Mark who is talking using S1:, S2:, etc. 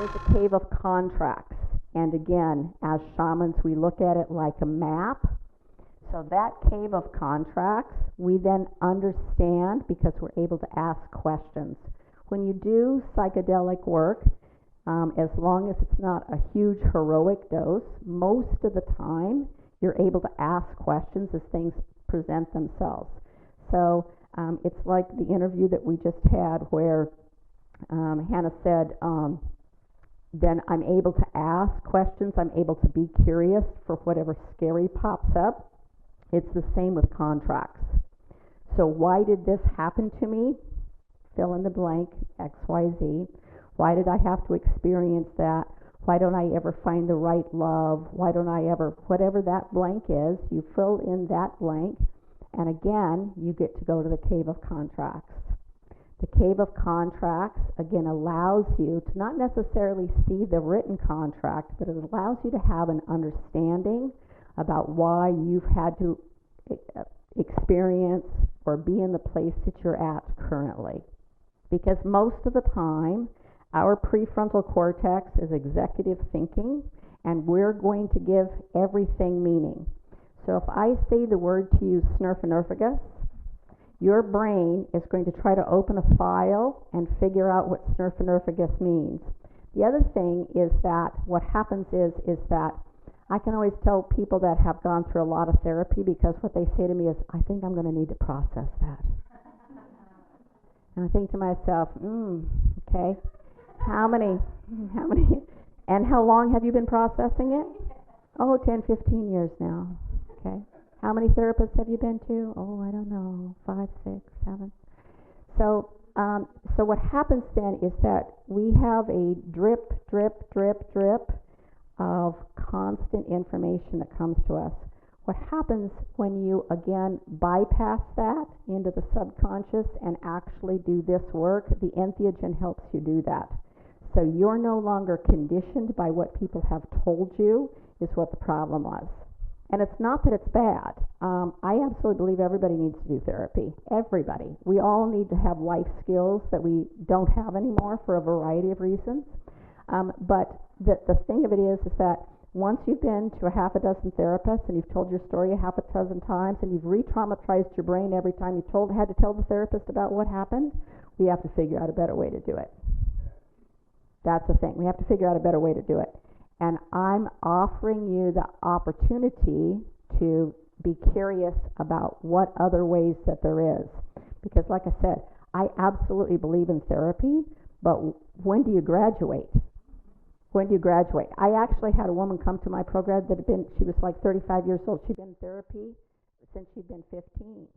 S1: There's a cave of contracts. And again, as shamans, we look at it like a map. So that cave of contracts, we then understand because we're able to ask questions. When you do psychedelic work, as long as it's not a huge heroic dose, most of the time you're able to ask questions as things present themselves. So it's like the interview that we just had where Hannah said, then I'm able to ask questions, I'm able to be curious for whatever scary pops up. It's the same with contracts. So why did this happen to me? Fill in the blank, X, Y, Z. Why did I have to experience that? Why don't I ever find the right love? Why don't I ever, whatever that blank is, you fill in that blank, and again, you get to go to the cave of contracts. The cave of contracts, again, allows you to not necessarily see the written contract, but it allows you to have an understanding about why you've had to experience or be in the place that you're at currently. Because most of the time, our prefrontal cortex is executive thinking, and we're going to give everything meaning. So if I say the word to you, snurfanerphagus, your brain is going to try to open a file and figure out what snurfanerphagus means. The other thing is that what happens is that I can always tell people that have gone through a lot of therapy because what they say to me is, I think I'm going to need to process that. And I think to myself, okay, how many, and how long have you been processing it? Oh, 10, 15 years now, okay. How many therapists have you been to? Oh, I don't know, 5, 6, 7. So what happens then is that we have a drip, drip, drip, drip of constant information that comes to us. What happens when you, again, bypass that into the subconscious and actually do this work, the entheogen helps you do that. So you're no longer conditioned by what people have told you is what the problem was. And it's not that it's bad. I absolutely believe everybody needs to do therapy. Everybody. We all need to have life skills that we don't have anymore for a variety of reasons. But the thing of it is that once you've been to a half a dozen therapists and you've told your story a half a dozen times and you've re-traumatized your brain every time you had to tell the therapist about what happened, we have to figure out a better way to do it. That's the thing. We have to figure out a better way to do it. And I'm offering you the opportunity to be curious about what other ways that there is. Because like I said, I absolutely believe in therapy, but when do you graduate? When do you graduate? I actually had a woman come to my program that she was like 35 years old. She'd been in therapy since she'd been 15.